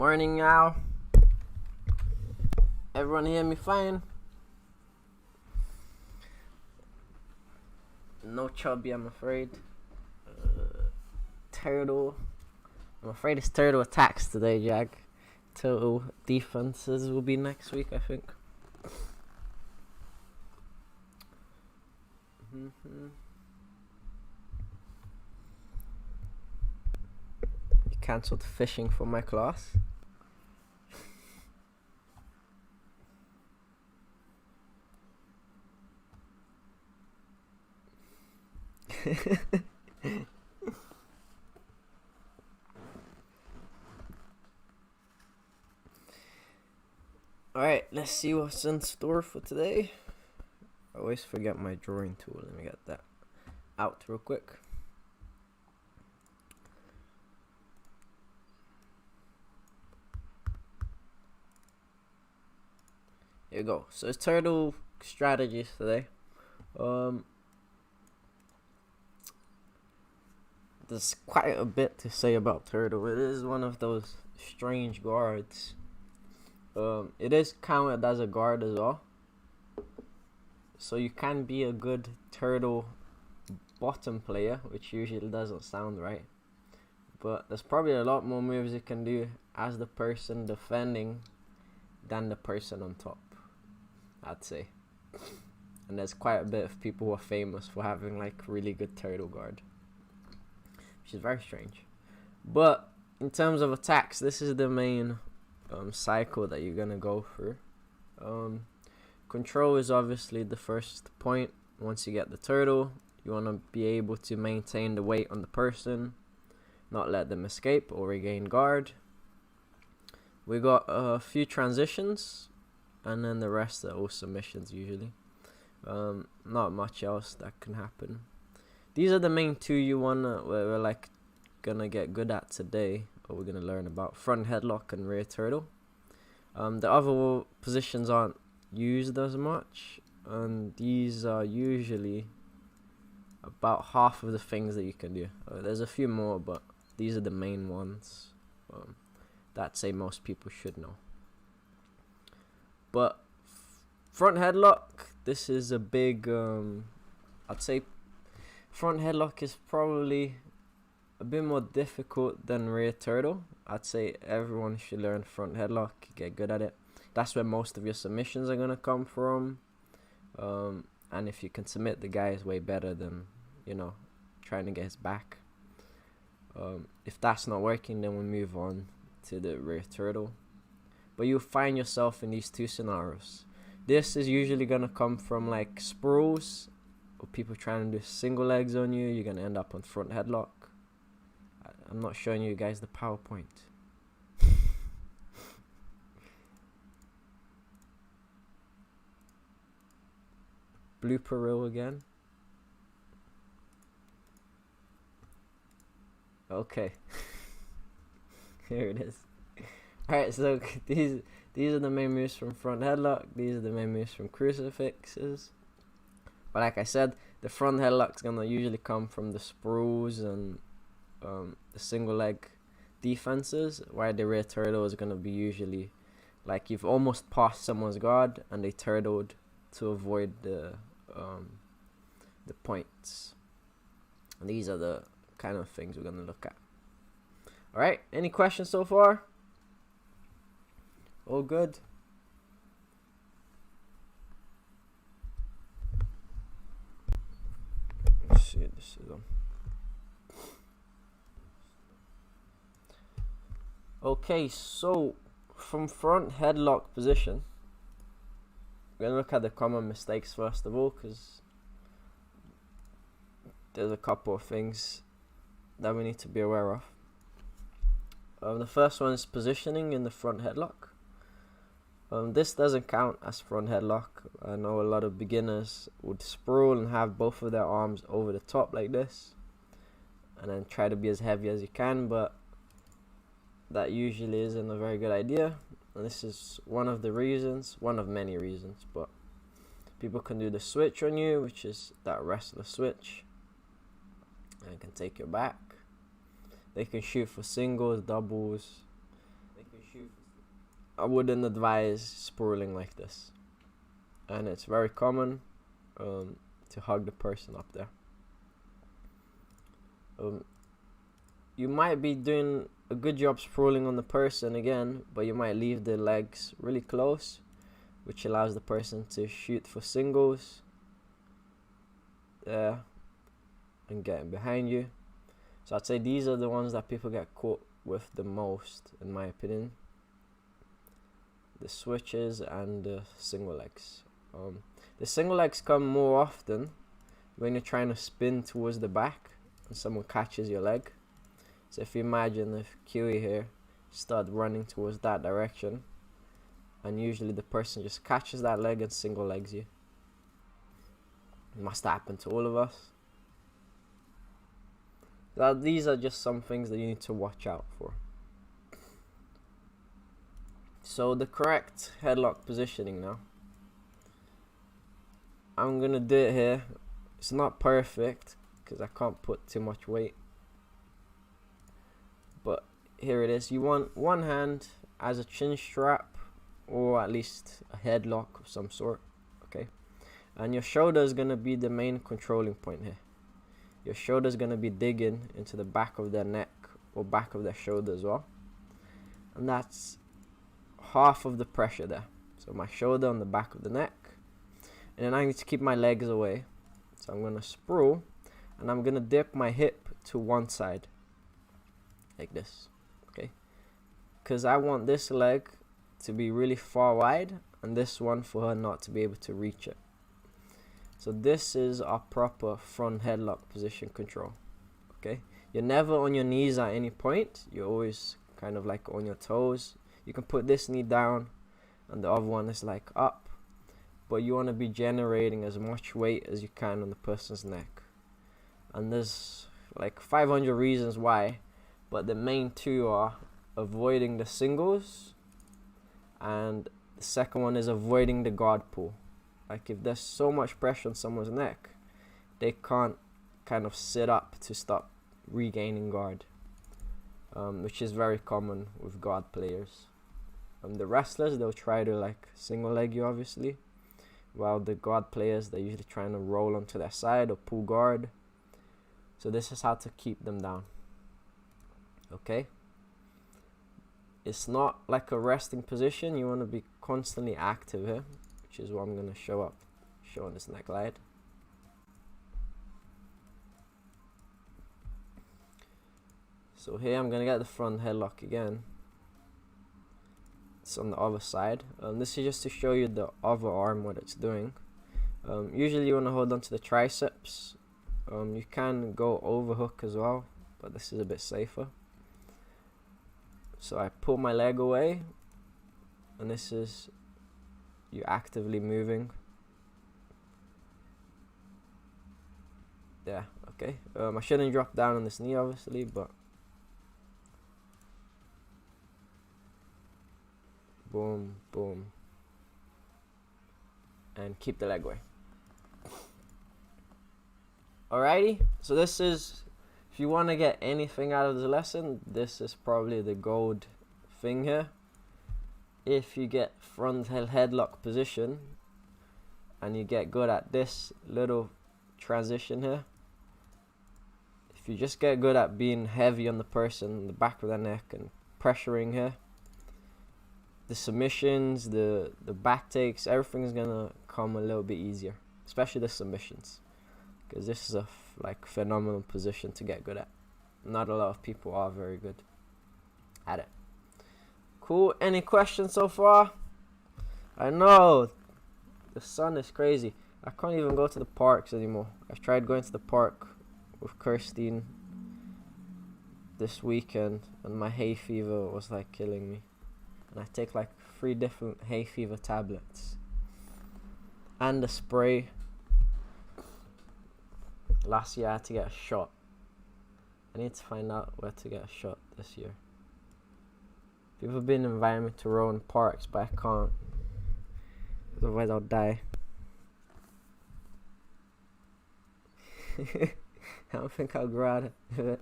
Morning now. Everyone hear me fine? No Chubby, I'm afraid. Turtle. I'm afraid it's Turtle attacks today, Jack. Turtle defenses will be next week, I think. You cancelled fishing for my class. Alright, let's see what's in store for today. I always forget my drawing tool. Let me get that out real quick. Here we go. So it's turtle strategies today. There's quite a bit to say about turtle. It is one of those strange guards. It is counted as a guard as well. So you can be a good turtle bottom player, which usually doesn't sound right. But there's probably a lot more moves you can do as the person defending than the person on top, I'd say. And there's quite a bit of people who are famous for having like really good turtle guard, which is very strange. But in terms of attacks, this is the main cycle that you're gonna go through. Control is obviously the first point. Once you get the turtle, you want to be able to maintain the weight on the person, not let them escape or regain guard. We got a few transitions, and then the rest are all submissions usually. Not much else that can happen. These are the main two we're like gonna get good at today, or we're gonna learn about: front headlock and rear turtle. The other positions aren't used as much, and these are usually about half of the things that you can do. There's a few more, but these are the main ones that say most people should know. But front headlock, this is a big I'd say front headlock is probably a bit more difficult than rear turtle. I'd say everyone should learn front headlock, get good at it. That's where most of your submissions are gonna come from. And if you can submit the guy, is way better than, trying to get his back. If that's not working, then we move on to the rear turtle. But you'll find yourself in these two scenarios. This is usually gonna come from like sprawls, or people trying to do single legs on you. You're gonna end up on front headlock. I'm not showing you guys the PowerPoint. Blooper reel again. Okay. Here it is. Alright, so these are the main moves from front headlock. These are the main moves from crucifixes. But like I said, the front headlock's gonna usually come from the sprawls and the single leg defenses, while the rear turtle is gonna be usually like you've almost passed someone's guard and they turtled to avoid the points. And these are the kind of things we're gonna look at. Alright, any questions so far? All good? Let's see, this is on. Okay, so from front headlock position, we're gonna look at the common mistakes first of all, because there's a couple of things that we need to be aware of. The first one is positioning in the front headlock. This doesn't count as front headlock. I know a lot of beginners would sprawl and have both of their arms over the top like this, and then try to be as heavy as you can, but that usually isn't a very good idea. And this is one of many reasons, but people can do the switch on you, which is that wrestler switch, and can take your back. They can shoot for singles, doubles. They can shoot I wouldn't advise sprawling like this. And it's very common to hug the person up there. You might be doing a good job sprawling on the person again, but you might leave the legs really close, which allows the person to shoot for singles there and getting behind you. So I'd say these are the ones that people get caught with the most, in my opinion. The switches and the single legs. The single legs come more often when you're trying to spin towards the back and someone catches your leg. So if you imagine if Kiwi here start running towards that direction, and usually the person just catches that leg and single legs you. It must happen to all of us. Now, these are just some things that you need to watch out for. So the correct headlock positioning now. I'm gonna do it here. It's not perfect because I can't put too much weight. But here it is. You want one hand as a chin strap, or at least a headlock of some sort. Okay. And your shoulder is gonna be the main controlling point here. Your shoulder is gonna be digging into the back of their neck or back of their shoulder as well. And that's half of the pressure there. So my shoulder on the back of the neck. And then I need to keep my legs away. So I'm going to sprawl. And I'm going to dip my hip to one side. Like this. Okay. Because I want this leg to be really far wide. And this one for her not to be able to reach it. So this is our proper front headlock position control. Okay. You're never on your knees at any point. You're always kind of like on your toes. You can put this knee down. And the other one is like up. But you want to be generating as much weight as you can on the person's neck. And there's like 500 reasons why, but the main two are avoiding the singles, and the second one is avoiding the guard pull. Like if there's so much pressure on someone's neck, they can't kind of sit up to stop regaining guard, which is very common with guard players. The wrestlers, they'll try to like single leg you obviously, while the guard players, they're usually trying to roll onto their side or pull guard. So this is how to keep them down. Okay? It's not like a resting position. You want to be constantly active here, which is what I'm going to show on this neck glide. So here I'm going to get the front headlock again. It's on the other side. This is just to show you the other arm what it's doing. Usually you want to hold on to the triceps. You can go overhook as well, but this is a bit safer. So I pull my leg away, and this is you actively moving. Yeah, okay. I shouldn't drop down on this knee obviously, but boom, boom. And keep the leg away. Alrighty, so this is, if you want to get anything out of the lesson, this is probably the gold thing here. If you get front headlock position, and you get good at this little transition here, if you just get good at being heavy on the person, the back of their neck, and pressuring here, the submissions, the back takes, everything's gonna come a little bit easier, especially the submissions, because this is a like phenomenal position to get good at. Not a lot of people are very good at it. Cool. Any questions so far? I know the sun is crazy. I can't even go to the parks anymore. I've tried going to the park with Kirstine this weekend, and my hay fever was like killing me. And I take like 3 different hay fever tablets and a spray. Last year I had to get a shot. I need to find out where to get a shot this year. People have been inviting me to row in parks, but I can't. Otherwise I'll die. I don't think I'll grow out of it.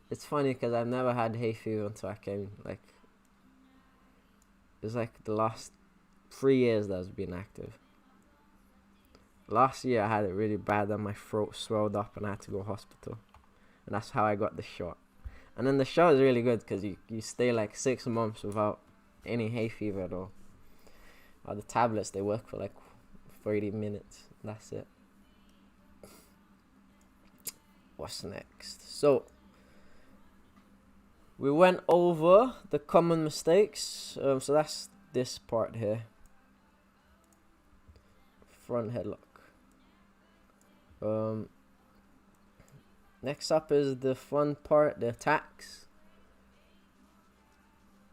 It's funny because I've never had hay fever until I came like It's like the last 3 years that has been active. Last year I had it really bad and my throat swelled up and I had to go to hospital. And that's how I got the shot. And then the shot is really good because you stay like 6 months without any hay fever at all. The tablets, they work for like 30 minutes. That's it. What's next? So we went over the common mistakes. So that's this part here. Front headlock. Next up is the fun part, the attacks.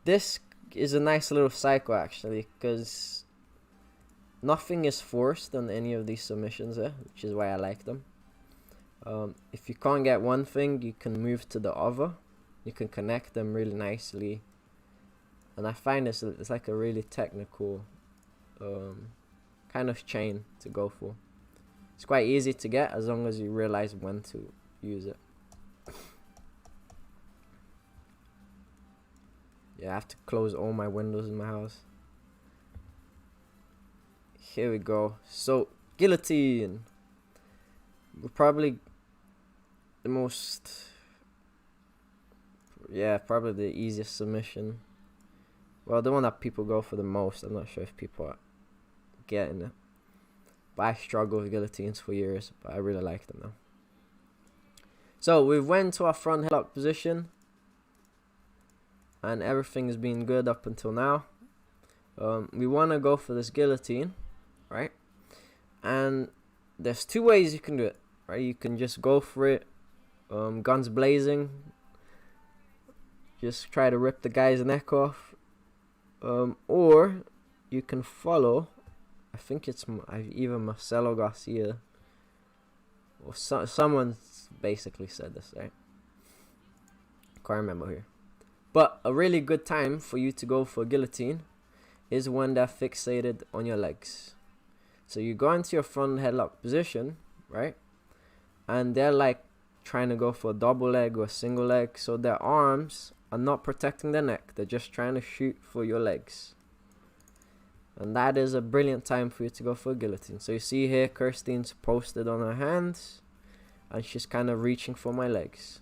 This is a nice little cycle actually, because nothing is forced on any of these submissions here, which is why I like them. If you can't get one thing, you can move to the other. You can connect them really nicely. And I find it's like a really technical kind of chain to go for. It's quite easy to get as long as you realize when to use it. Yeah, I have to close all my windows in my house. Here we go. So, guillotine. We're probably the most... Yeah, probably the easiest submission. Well, the one that people go for the most. I'm not sure if people are getting it. But I struggled with guillotines for years, but I really like them now. So we went to our front headlock position, and everything has been good up until now. We want to go for this guillotine, right? And there's 2 ways you can do it, right? You can just go for it, guns blazing, just try to rip the guy's neck off, or you can follow. I think it's either Marcelo Garcia or someone basically said this, right? Can't remember here. But a really good time for you to go for guillotine is when they're fixated on your legs. So you go into your front headlock position, right? And they're like trying to go for a double leg or a single leg. So their arms are not protecting their neck. They're just trying to shoot for your legs. And that is a brilliant time for you to go for a guillotine. So you see here, Kirsten's posted on her hands. And she's kind of reaching for my legs.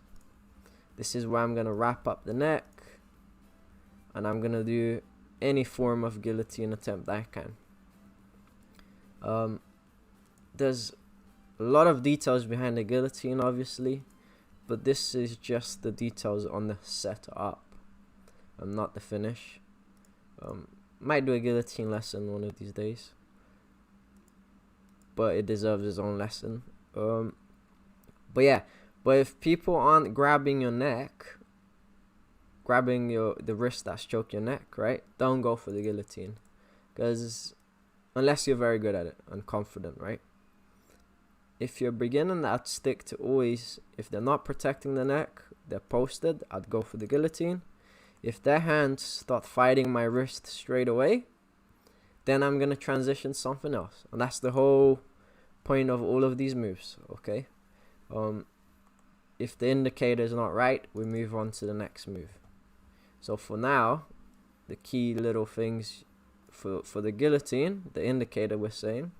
This is where I'm going to wrap up the neck. And I'm going to do any form of guillotine attempt I can. There's a lot of details behind the guillotine, obviously. But this is just the details on the setup. Not the finish. Might do a guillotine lesson one of these days. But it deserves its own lesson. But yeah, but if people aren't grabbing your neck, grabbing the wrist that's choke your neck, right? Don't go for the guillotine, because unless you're very good at it and confident, right? If you're beginning, I'd stick to always, if they're not protecting the neck, they're posted, I'd go for the guillotine. If their hands start fighting my wrist straight away, then I'm gonna transition something else, and that's the whole point of all of these moves, okay? If the indicator is not right, we move on to the next move. So for now, the key little things for the guillotine, the indicator we're saying,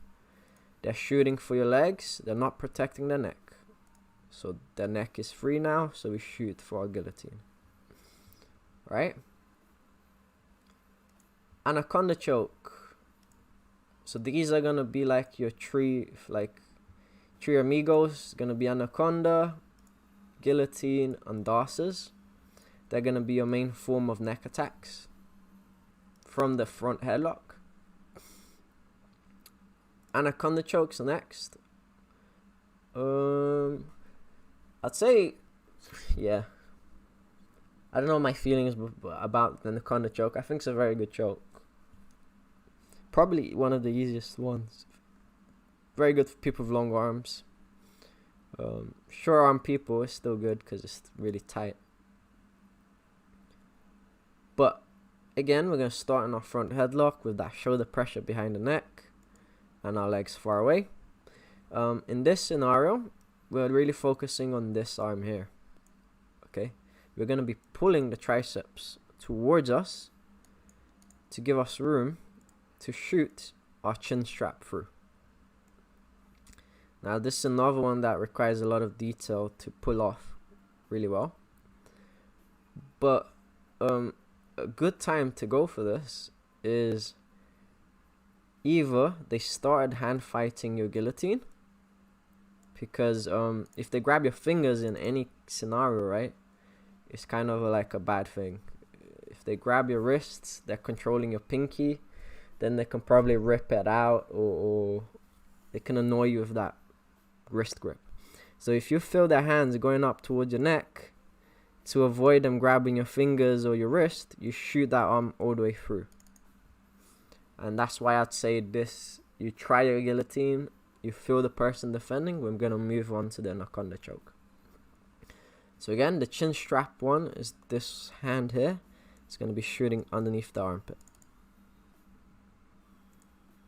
they're shooting for your legs, they're not protecting their neck. So their neck is free now, so we shoot for our guillotine. Right? Anaconda choke. So these are gonna be like your three amigos. Gonna be anaconda, guillotine, and darces. They're gonna be your main form of neck attacks from the front headlock. Anaconda chokes next. I'd say, yeah. I don't know my feelings about the anaconda choke. I think it's a very good choke. Probably one of the easiest ones. Very good for people with long arms. Short arm people is still good because it's really tight. But again, we're going to start in our front headlock with that shoulder pressure behind the neck and our legs far away. In this scenario, we're really focusing on this arm here. Okay, we're going to be pulling the triceps towards us to give us room to shoot our chin strap through. Now this is another one that requires a lot of detail to pull off really well. But a good time to go for this is either they started hand fighting your guillotine, because if they grab your fingers in any scenario, right, it's kind of like a bad thing. If they grab your wrists, they're controlling your pinky, then they can probably rip it out, or they can annoy you with that wrist grip. So if you feel their hands going up towards your neck, to avoid them grabbing your fingers or your wrist, you shoot that arm all the way through. And that's why I'd say this: you try your guillotine, you feel the person defending, we're going to move on to the anaconda choke. So again, the chin strap one is this hand here. It's going to be shooting underneath the armpit.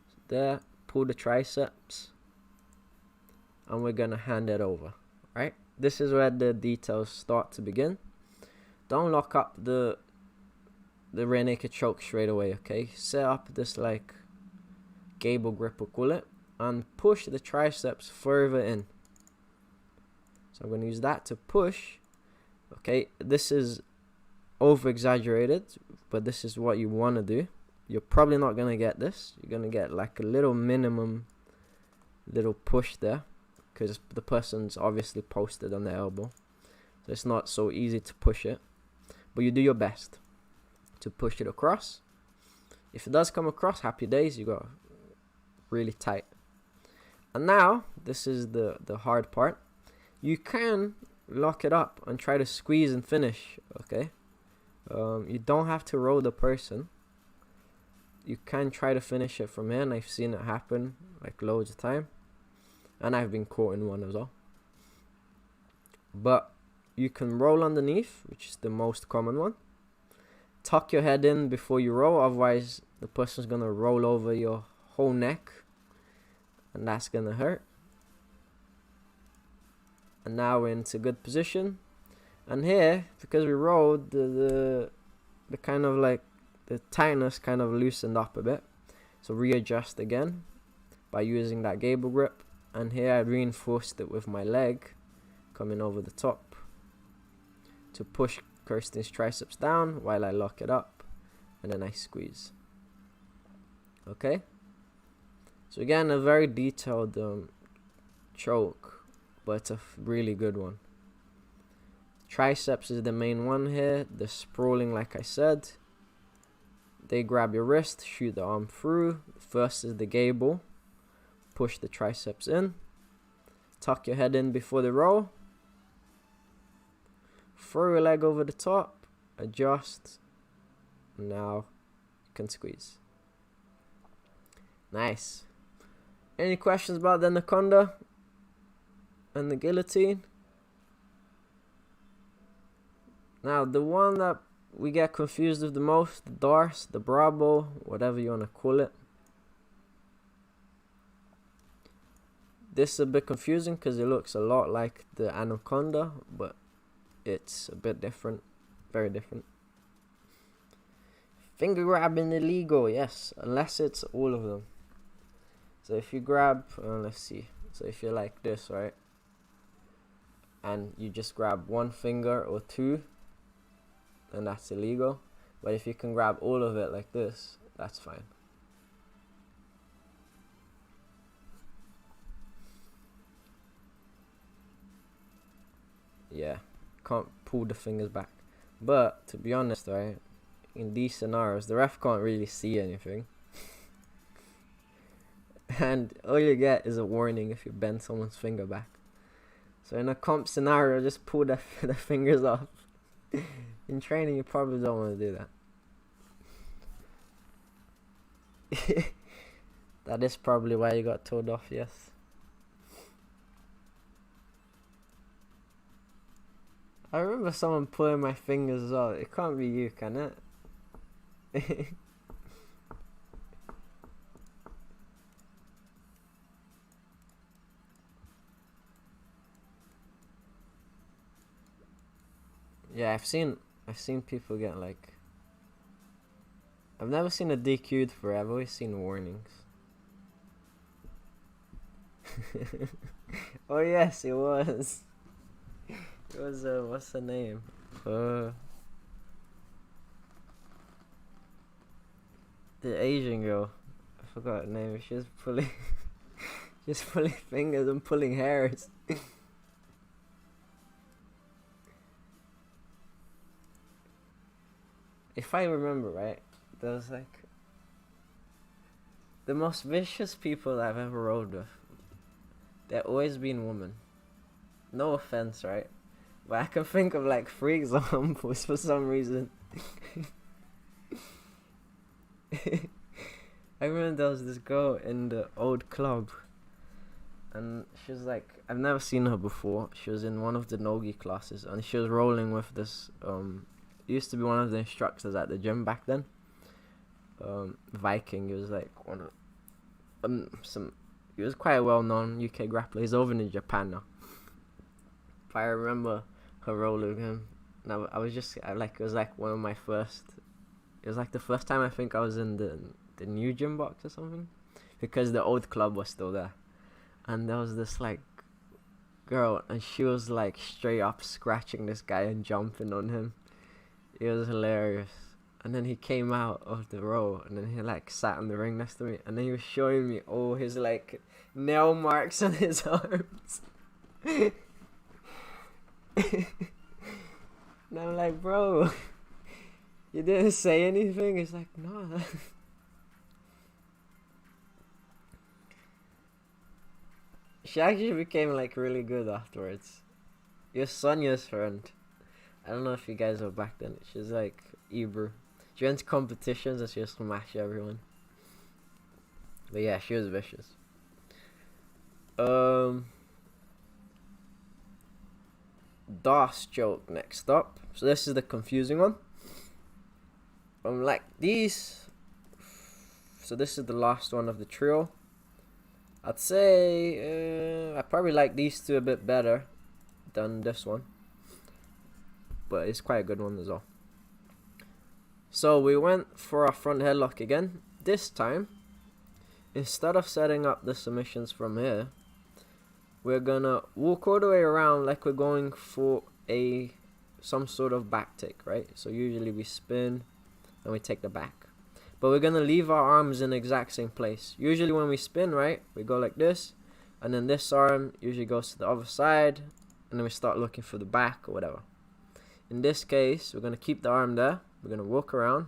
So there, pull the triceps, and we're going to hand it over, right? This is where the details start to begin. Don't lock up the rear naked choke straight away, okay? Set up this like gable grip, we'll call it, and push the triceps further in. So I'm going to use that to push. Okay, this is over exaggerated, but this is what you want to do. You're probably not going to get this. You're going to get like a little minimum little push there, because the person's obviously posted on their elbow, so it's not so easy to push it, but you do your best to push it across. If it does come across, happy days, you got really tight. And now this is the hard part. You can lock it up and try to squeeze and finish, okay? You don't have to roll the person. You can try to finish it from here, and I've seen it happen like loads of time, and I've been caught in one as well. But you can roll underneath, which is the most common one. Tuck your head in before you roll, otherwise the person's gonna roll over your whole neck, and that's gonna hurt. And now we're into good position, and here, because we rolled, the kind of like the tightness kind of loosened up a bit, so readjust again by using that gable grip. And here I reinforced it with my leg coming over the top to push Kirsten's triceps down while I lock it up, and then I squeeze. Okay, so again, a very detailed choke, but it's a really good one. Triceps is the main one here. The sprawling, like I said, they grab your wrist, shoot the arm through. First is the gable, push the triceps in, tuck your head in before the roll, throw your leg over the top, adjust, now you can squeeze. Nice. Any questions about the anaconda and the guillotine? Now the one that we get confused with the most, the Darce, the Bravo, whatever you want to call it. This is a bit confusing because it looks a lot like the anaconda, but it's a bit different, very different. Finger grabbing illegal, yes, unless it's all of them. So if you grab, let's see, so if you're like this, right, and you just grab one finger or two, then that's illegal. But if you can grab all of it like this, that's fine. Yeah, can't pull the fingers back. But to be honest, right, in these scenarios, the ref can't really see anything. And all you get is a warning if you bend someone's finger back. So in a comp scenario, just pull the fingers off. In training, you probably don't want to do that. That is probably why you got told off, yes. I remember someone pulling my fingers as well. It can't be you, can it? Yeah, I've seen people get like I've never seen a DQ'd for it. I've always seen warnings. Oh yes, it was. It was what's her name? The Asian girl. I forgot her name. She was pulling just pulling fingers and pulling hairs. If I remember right, there was like the most vicious people I've ever rode with. They've always been women. No offense, right? But I can think of like 3 examples for some reason. I remember there was this girl in the old club, and she was like, I've never seen her before. She was in one of the Nogi classes, and she was rolling with this used to be one of the instructors at the gym back then. Viking. He was like one of he was quite a well-known UK grappler. He's over in Japan now. But I remember her rolling with him. And it was like one of my first. It was like the first time I think I was in the new gym box or something, because the old club was still there. And there was this like girl, and she was like straight up scratching this guy and jumping on him. It was hilarious. And then he came out of the row, and then he like sat in the ring next to me, and then he was showing me all his like nail marks on his arms. And I'm like, bro, you didn't say anything? He's like, no. She actually became like really good afterwards. You're Sonia's friend. I don't know if you guys were back then. She's like Igor. She went to competitions and she used to smash everyone. But yeah, she was vicious. DOS choke next up. So this is the confusing one. Like these. So this is the last one of the trio. I'd say I probably like these two a bit better than this one, but it's quite a good one as well. So we went for our front headlock again. This time, instead of setting up the submissions from here, we're gonna walk all the way around like we're going for some sort of back take, right? So usually we spin and we take the back, but we're gonna leave our arms in the exact same place. Usually when we spin, right, we go like this, and then this arm usually goes to the other side, and then we start looking for the back or whatever. In this case, we're gonna keep the arm there. We're gonna walk around,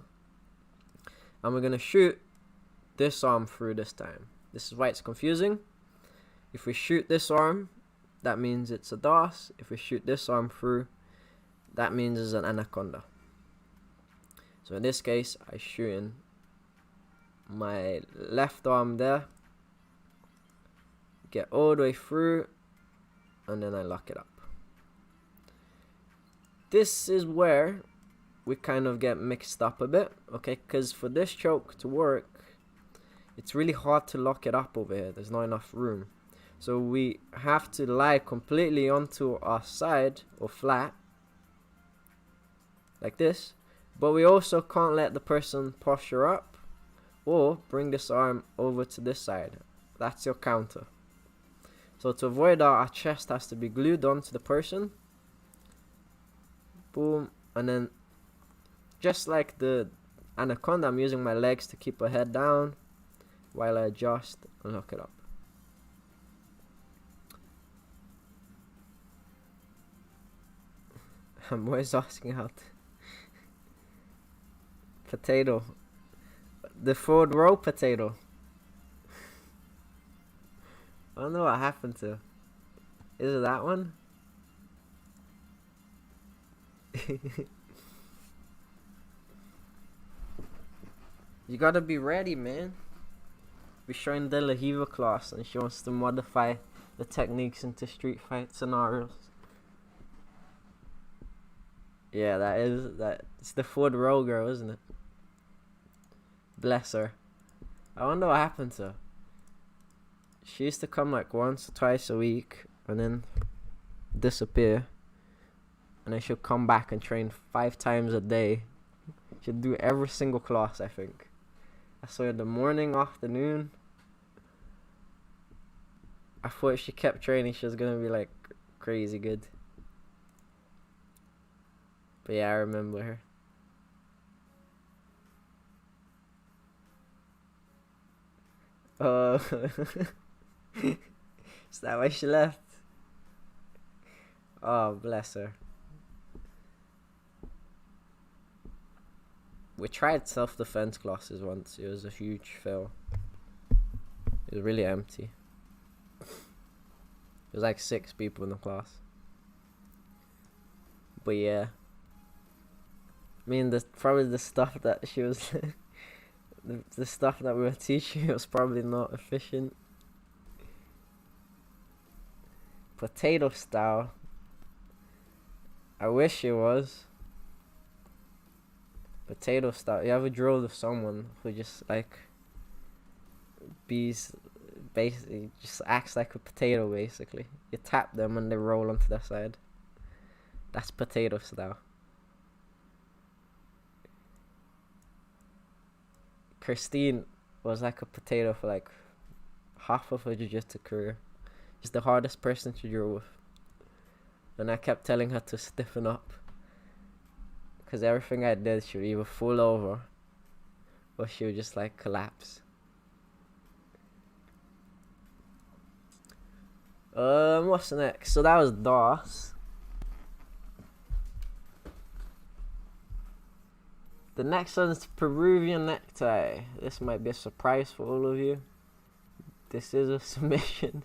and we're gonna shoot this arm through this time. This is why it's confusing. If we shoot this arm, that means it's a DOS. If we shoot this arm through, that means it's an anaconda. So in this case, I shoot in my left arm there, get all the way through, and then I lock it up. This is where we kind of get mixed up a bit, okay? Because for this choke to work, it's really hard to lock it up over here. There's not enough room. So we have to lie completely onto our side or flat, like this. But we also can't let the person posture up or bring this arm over to this side. That's your counter. So to avoid that, our chest has to be glued onto the person. Boom. And then just like the anaconda, I'm using my legs to keep her head down while I adjust and lock it up. I'm always asking how to potato. The forward row potato. I don't know what happened to. Is it that one? You gotta be ready, man. We're showing De La Hiva class, and she wants to modify the techniques into street fight scenarios. Yeah, it's the forward row girl, isn't it? Bless her. I wonder what happened to her. She used to come like once or twice a week and then disappear, and then she'll come back and train 5 times a day. She'd do every single class, I think. I saw her in the morning, afternoon. I thought if she kept training, she was gonna be like crazy good. But yeah, I remember her. Oh, is that why she left? Oh, bless her. We tried self-defense classes once. It was a huge fail. It was really empty. It was like 6 people in the class. But yeah. I mean, probably the stuff that she was... the stuff that we were teaching was probably not efficient. Potato style. I wish it was. Potato style. You ever drilled with someone who just like basically just acts like a potato basically. You tap them and they roll onto their side. That's potato style. Christine was like a potato for like half of her jiu-jitsu career. She's the hardest person to drill with. And I kept telling her to stiffen up. Because everything I did, she would either fall over or she would just like collapse. What's next? So that was DOS. The next one is Peruvian necktie. This might be a surprise for all of you. This is a submission.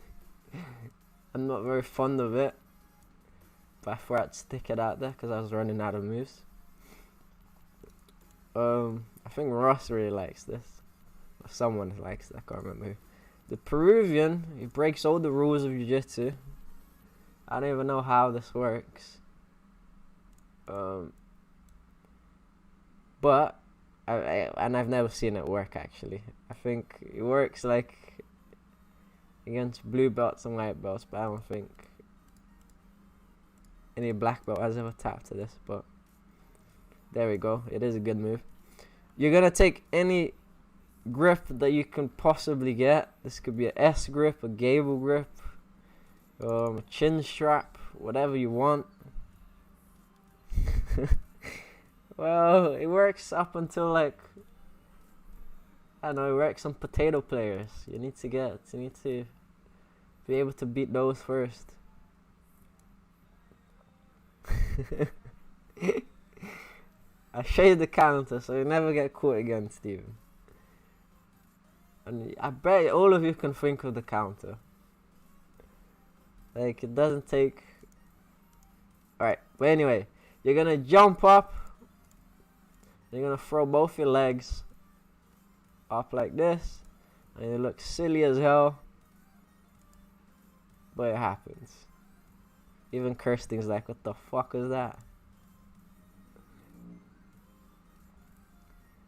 I'm not very fond of it, but I thought I'd stick it out there because I was running out of moves. I think Ross really likes this. Or someone likes it, I can't remember who. The Peruvian, he breaks all the rules of Jiu-Jitsu. I don't even know how this works. But I've never seen it work actually. I think it works like against blue belts and white belts, but I don't think any black belt has ever tapped to this. But there we go. It is a good move. You're gonna take any grip that you can possibly get. This could be an S grip, a gable grip, a chin strap, whatever you want. Well, it works up until like, I don't know, it works on potato players. You need to be able to beat those first. I show you the counter so you never get caught again, Steven. And I bet all of you can think of the counter. Like, it doesn't take... Alright, but anyway, you're gonna jump up. You're gonna throw both your legs up like this. And you look silly as hell. But it happens. Even Kirsten's like, what the fuck is that?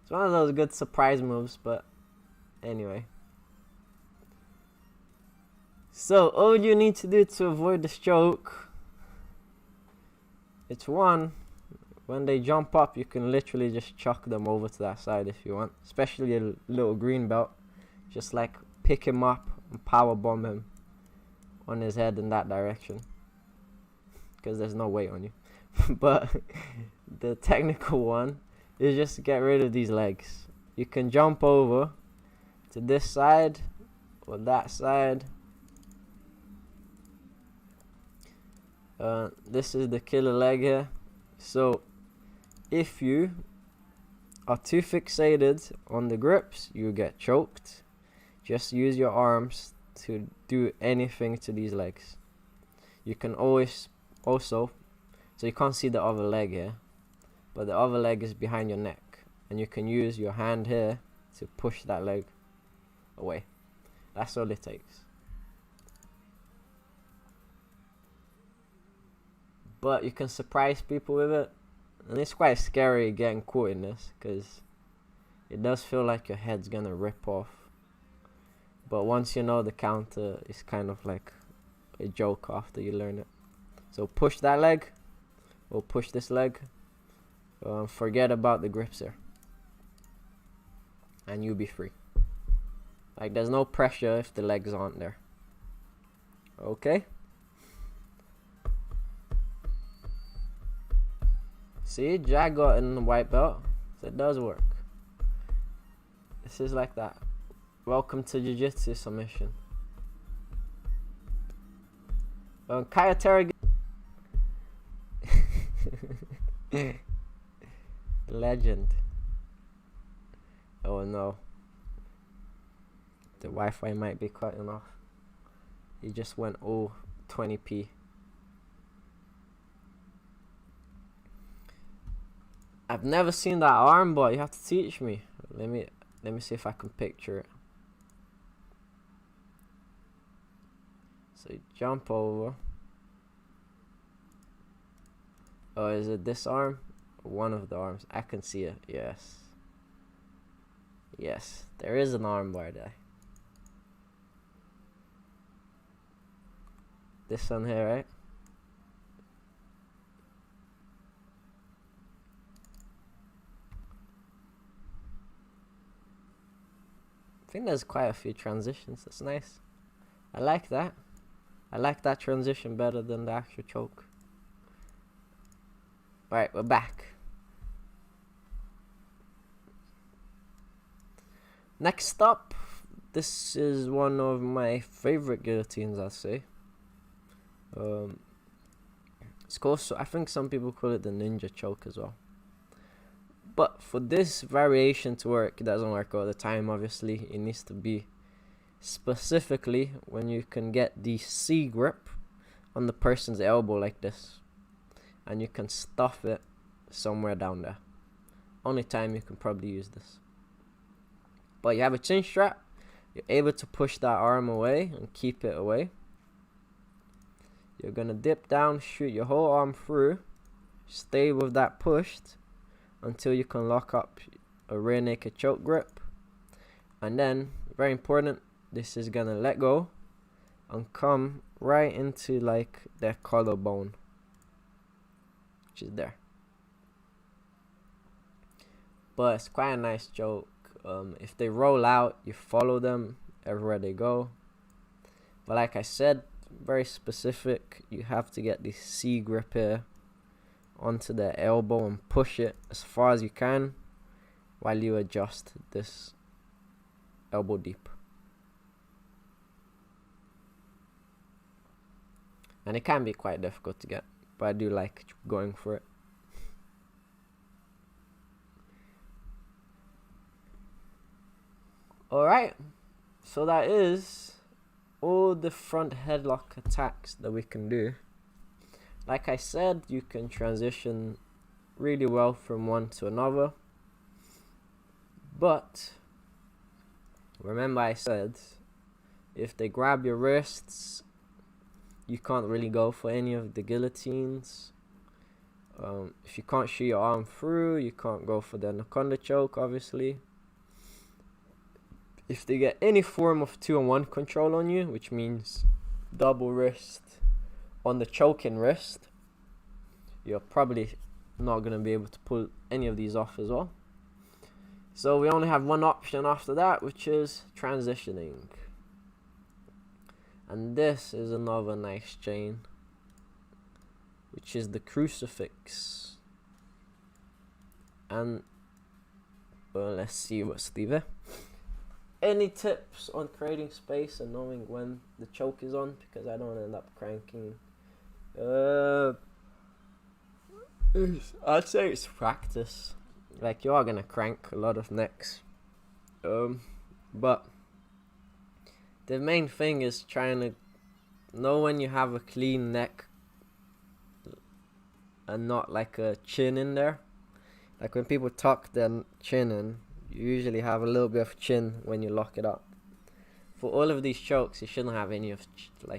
It's one of those good surprise moves, but anyway. So, all you need to do to avoid the stroke, it's one, when they jump up, you can literally just chuck them over to that side if you want. Especially a little green belt. Just like pick him up and power bomb him on his head in that direction. Because there's no weight on you. But the technical one is just get rid of these legs. You can jump over to this side or that side. This is the killer leg here. So if you are too fixated on the grips, you get choked. Just use your arms to do anything to these legs. You can always also, so you can't see the other leg here, but the other leg is behind your neck, and you can use your hand here to push that leg away. That's all it takes. But you can surprise people with it, and it's quite scary getting caught in this because it does feel like your head's gonna rip off. But once you know the counter, it's kind of like a joke after you learn it. So push that leg, or push this leg, Forget about the grips here, and you'll be free. Like, there's no pressure if the legs aren't there. Okay. See, Jack got in the white belt, so it does work. This is like that. Welcome to Jiu-Jitsu submission. Kaya Terra. Legend. Oh no. The Wi-Fi might be cutting off. He just went all 20p. I've never seen that arm, but you have to teach me. Let me see if I can picture it. So you jump over. Oh, is it this arm? One of the arms. I can see it. Yes. Yes, there is an arm bar there. This one here, right? I think there's quite a few transitions. That's nice. I like that. I like that transition better than the actual choke. Alright, we're back. Next up, this is one of my favorite guillotines, I'd say. It's called, I think some people call it the ninja choke as well. But for this variation to work, it doesn't work all the time, obviously. It needs to be specifically when you can get the C grip on the person's elbow like this. And you can stuff it somewhere down there. Only time you can probably use this. But you have a chin strap. You're able to push that arm away and keep it away. You're going to dip down, shoot your whole arm through. Stay with that pushed until you can lock up a rear naked choke grip. And then, very important, this is going to let go and come right into like their collarbone, which is there. But it's quite a nice choke. If they roll out, you follow them everywhere they go. But like I said, very specific. You have to get the C grip here onto the elbow and push it as far as you can while you adjust this elbow deep. And it can be quite difficult to get, but I do like going for it. Alright, so that is all the front headlock attacks that we can do. Like I said, you can transition really well from one to another. But remember I said, if they grab your wrists, you can't really go for any of the guillotines. If you can't shoot your arm through, you can't go for the anaconda choke, obviously. If they get any form of 2-on-1 control on you, which means double wrist on the choking wrist, you're probably not going to be able to pull any of these off as well. So we only have one option after that, which is transitioning. And this is another nice chain, which is the crucifix. And well, let's see what's there. Any tips on creating space and knowing when the choke is on? Because I don't end up cranking. I'd say it's practice. Like, you are gonna crank a lot of necks. But the main thing is trying to know when you have a clean neck and not like a chin in there. Like when people tuck their chin in, you usually have a little bit of chin when you lock it up. For all of these chokes, you shouldn't have any of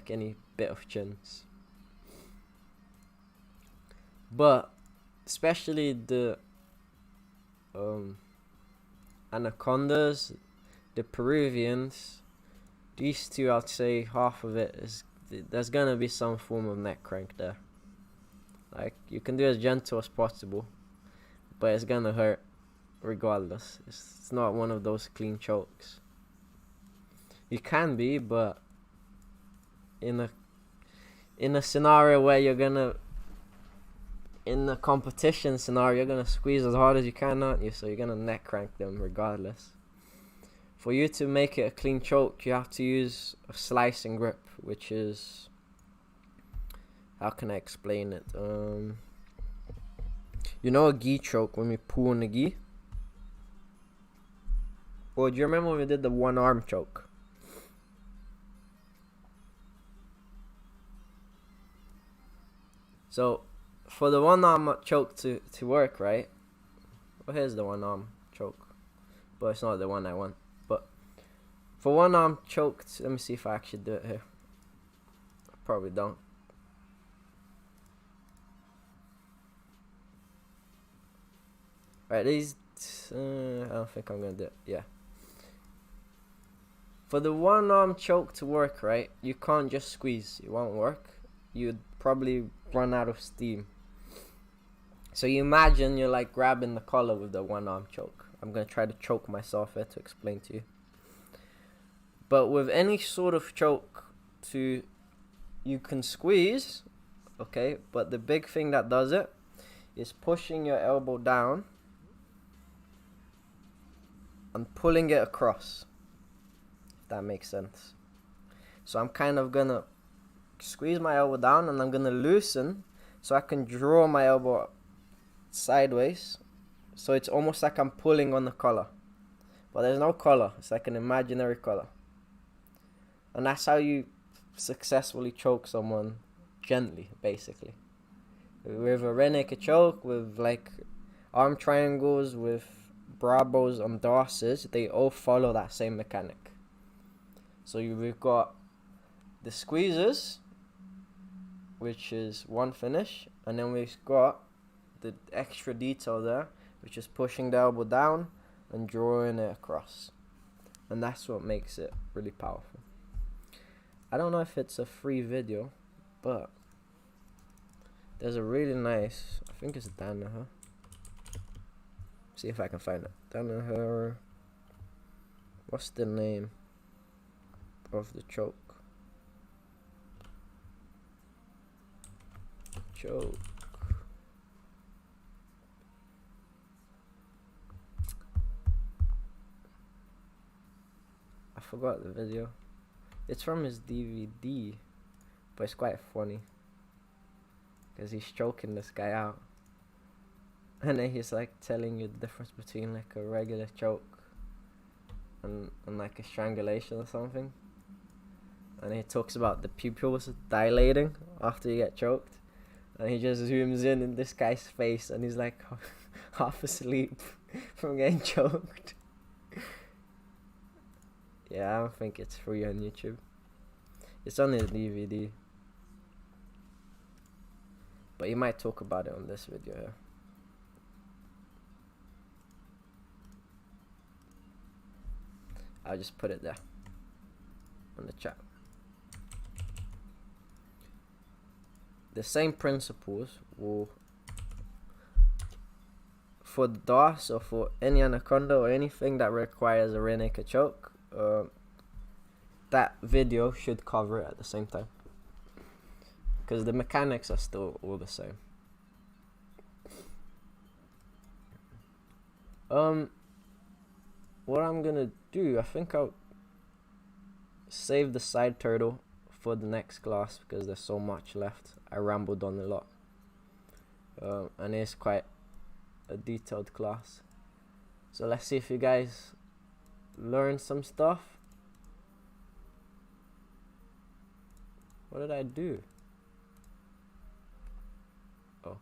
any bit of chins. But especially the anacondas, the Peruvians, these two, I'd say half of it is there's gonna be some form of neck crank there. Like, you can do as gentle as possible. but it's gonna hurt regardless. It's not one of those clean chokes. You can be, but in a scenario where you're gonna, in a competition scenario, you're gonna squeeze as hard as you can, aren't you? So you're gonna neck crank them regardless. For you to make it a clean choke, you have to use a slicing grip, which is, how can I explain it? You know a gi choke when we pull on the gi? Well, do you remember when we did the one arm choke? So, for the one arm choke to work, right? Well, here's the one arm choke, but it's not the one I want. But for one arm choke, let me see if I actually do it here. I probably don't. Alright, these, I don't think I'm gonna do it. Yeah. For the one arm choke to work, right, you can't just squeeze. It won't work. You'd probably run out of steam. So you imagine you're like grabbing the collar with the one arm choke. I'm gonna try to choke myself here to explain to you. But with any sort of choke, you can squeeze, okay, but the big thing that does it is pushing your elbow down and pulling it across, if that makes sense. So I'm kind of gonna squeeze my elbow down and I'm gonna loosen so I can draw my elbow sideways, so it's almost like I'm pulling on the collar, but there's no collar. It's like an imaginary collar, and that's how you successfully choke someone gently, basically. With a rear naked choke, with like arm triangles, with brabos and darces, they all follow that same mechanic. So we've got the squeezes, which is one finish, and then we've got the extra detail there, which is pushing the elbow down and drawing it across, and that's what makes it really powerful. I don't know if it's a free video, but there's a really nice, I think it's Danaher. See if I can find it. Danaher. What's the name of the choke? I forgot the video. It's from his DVD, but it's quite funny because he's choking this guy out, and then he's like telling you the difference between like a regular choke and like a strangulation or something, and he talks about the pupils dilating after you get choked, and he just zooms in this guy's face, and he's like half asleep from getting choked. Yeah, I don't think it's free on YouTube. It's on his DVD, but he might talk about it on this video here. I'll just put it there on the chat. The same principles will, for the DOS or for any anaconda or anything that requires a rear naked choke, that video should cover it at the same time, because the mechanics are still all the same. What I'm gonna do, I think I'll save the side turtle for the next class because there's so much left. I rambled on a lot, and it's quite a detailed class. So let's see if you guys learn some stuff. What did I do? Oh.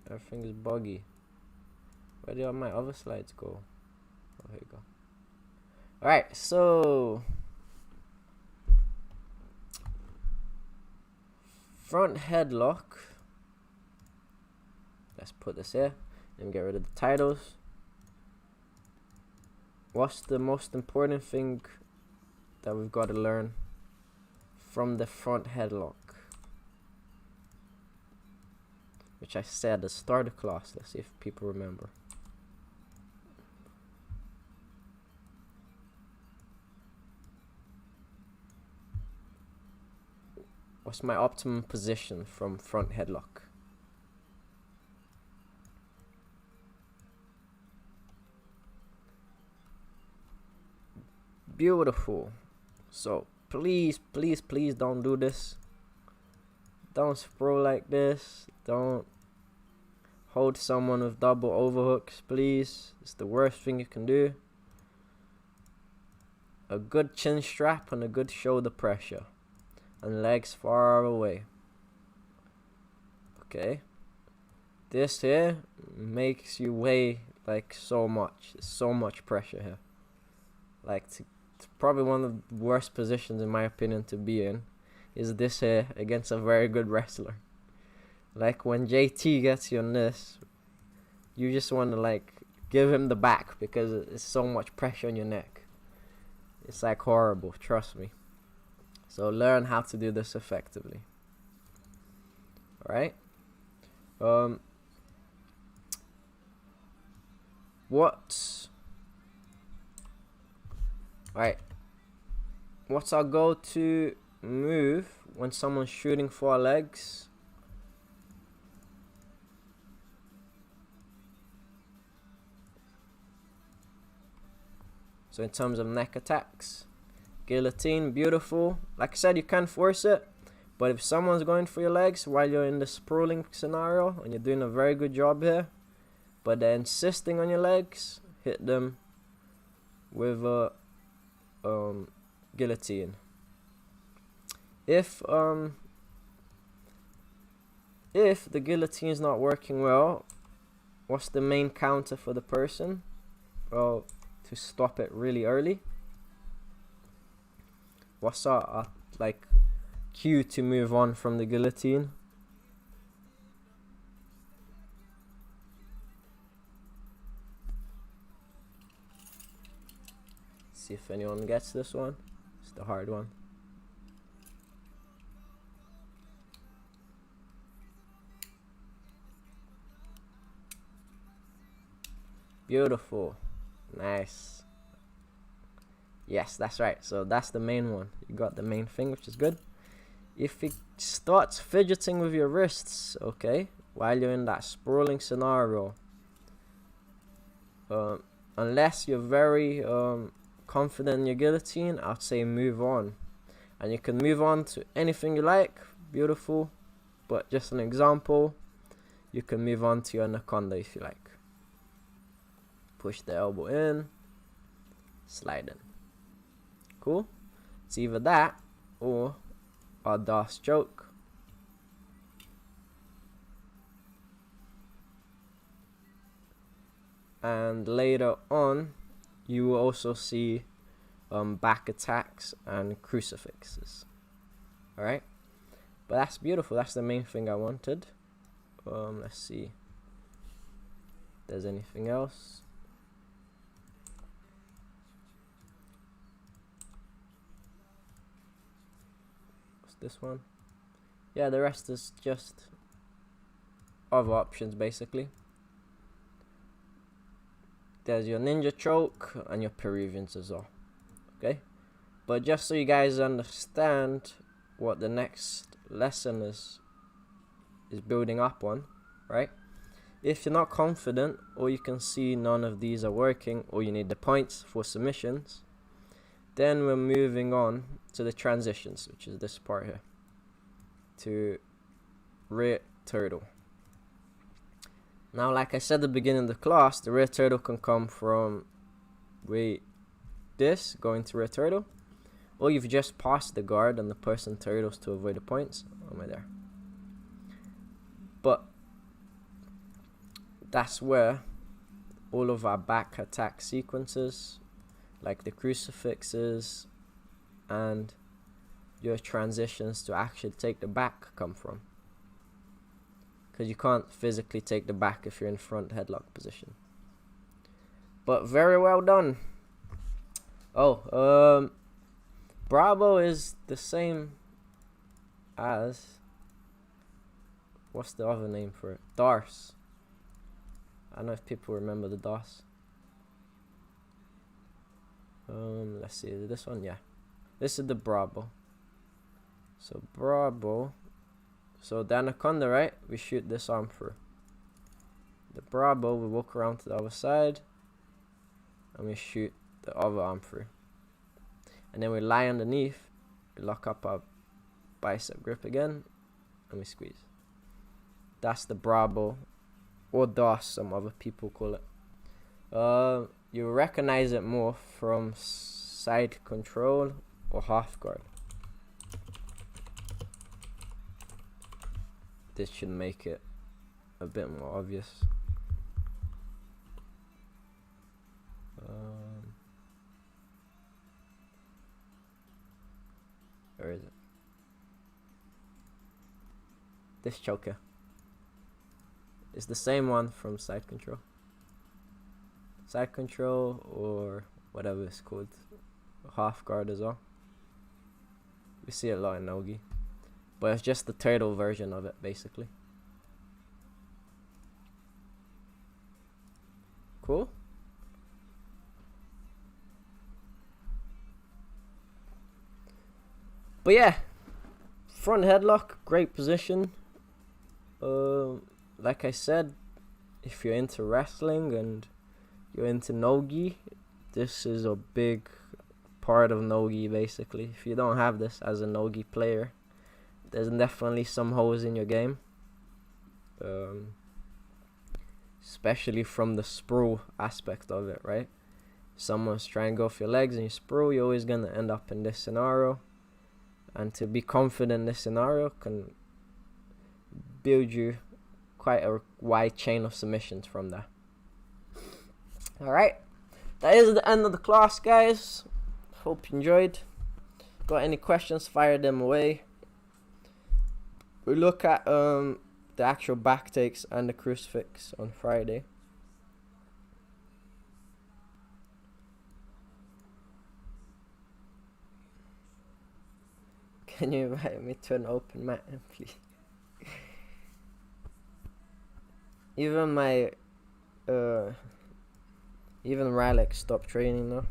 Everything is buggy. Where did all my other slides go? Oh, here you go. Alright, so front headlock. Let's put this here and get rid of the titles. What's the most important thing that we've got to learn from the front headlock? which I said at the start of class. Let's see if people remember. What's my optimum position from front headlock? Beautiful. So please, please, please don't do this. Don't sprawl like this. Don't hold someone with double overhooks, please. It's the worst thing you can do. A good chin strap and a good shoulder pressure. And legs far away. Okay. This here makes you weigh like so much. There's so much pressure here. Like, it's probably one of the worst positions in my opinion to be in. Is this here against a very good wrestler. Like when JT gets you on this, you just want to like give him the back because it's so much pressure on your neck. It's like horrible, trust me. So learn how to do this effectively. Alright? Alright. What's our go-to move when someone's shooting for our legs? So in terms of neck attacks, guillotine, beautiful. Like I said, you can force it, but if someone's going for your legs while you're in the sprawling scenario and you're doing a very good job here, but they're insisting on your legs, hit them with a guillotine. If the guillotine is not working well, what's the main counter for the person? Well, to stop it really early. What's our like cue to move on from the guillotine? See if anyone gets this one. It's the hard one. Beautiful. Nice. Yes, that's right. So that's the main one. You got the main thing, which is good. If it starts fidgeting with your wrists, okay, while you're in that sprawling scenario, unless you're very confident in your guillotine, I'd say move on. And you can move on to anything you like. Beautiful. But just an example, you can move on to your anaconda if you like. Push the elbow in, slide in. Cool. It's either that or a DOS choke. And later on, you will also see back attacks and crucifixes. Alright? But that's beautiful. That's the main thing I wanted. Let's see if there's anything else. This one, yeah, the rest is just other options basically. There's your ninja choke and your Peruvians as well. Okay, but just so you guys understand what the next lesson is building up on, right? If you're not confident, or you can see none of these are working, or you need the points for submissions, then we're moving on to the transitions, which is this part here, to rear turtle. Now, like I said at the beginning of the class, the rear turtle can come from this, going to rear turtle, or you've just passed the guard and the person turtles to avoid the points. Oh my there. But that's where all of our back attack sequences, like the crucifixes and your transitions to actually take the back, come from. Because you can't physically take the back if you're in front headlock position. But very well done. Oh, Bravo is the same as what's the other name for it? DARS. I don't know if people remember the DOS. Let's see, is it this one? Yeah. This is the Bravo. So Bravo. So the Anaconda, right? We shoot this arm through. The Bravo, we walk around to the other side. And we shoot the other arm through. And then we lie underneath. We lock up our bicep grip again. And we squeeze. That's the Bravo. Or DOS, some other people call it. You recognize it more from side control or half guard. This should make it a bit more obvious. Where is it? This choker. It's the same one from side control. Side control or whatever it's called. Half guard as well. We see it a lot in Nogi. But it's just the turtle version of it, basically. Cool. But yeah, front headlock, great position. Like I said, if you're into wrestling and you're into Nogi, this is a big part of Nogi, basically. If you don't have this as a Nogi player, there's definitely some holes in your game. Especially from the sprawl aspect of it, right? Someone's trying to go for your legs and you sprawl, you're always going to end up in this scenario. And to be confident in this scenario can build you quite a wide chain of submissions from there. Alright, that is the end of the class, guys. Hope you enjoyed. Got any questions, fire them away. We look at the actual back takes and the crucifix on Friday. Can you invite me to an open mat, please? Even my even Raleigh stopped training now.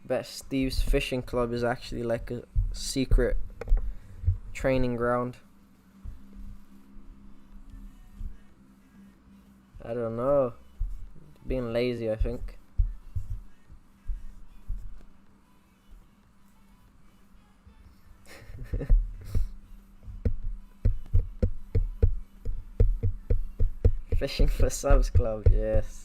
Bet Steve's fishing club is actually like a secret training ground. I don't know. Being lazy, I think. Fishing for Subs Club, yes.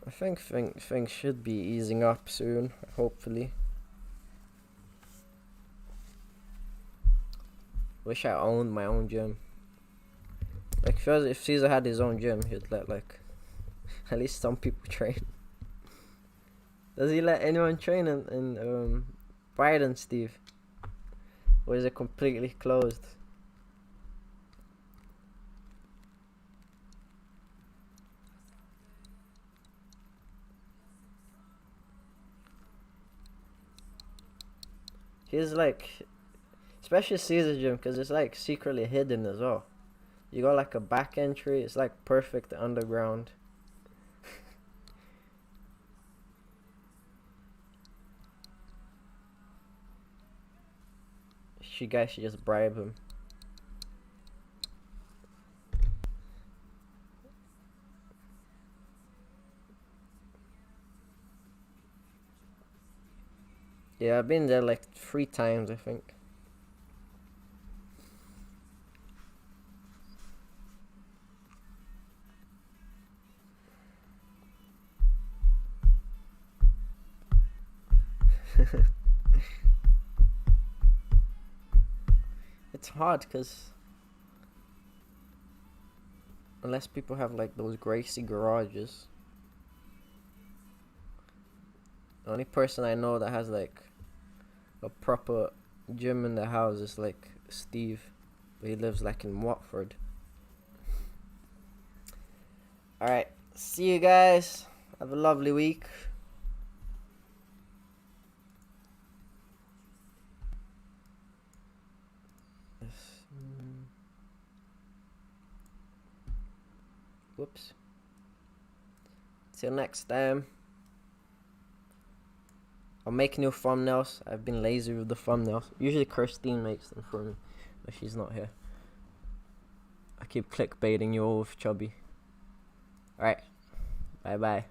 I think things should be easing up soon, hopefully. Wish I owned my own gym. Like if Caesar had his own gym, he'd let like at least some people train. Does he let anyone train in Brighton, Steve? Or is it completely closed? He's like, especially Caesar gym, because it's like secretly hidden as well. You got like a back entry, it's like perfect underground. You guys should just bribe him. Yeah, I've been there like 3 times, I think. It's hard because unless people have like those Gracie garages, the only person I know that has like a proper gym in the house is like Steve, but he lives like in Watford. Alright, see you guys. Have a lovely week. Whoops. Till next time. I'll make new thumbnails. I've been lazy with the thumbnails. Usually Kirstine makes them for me, but she's not here. I keep clickbaiting you all with Chubby. Alright. Bye bye.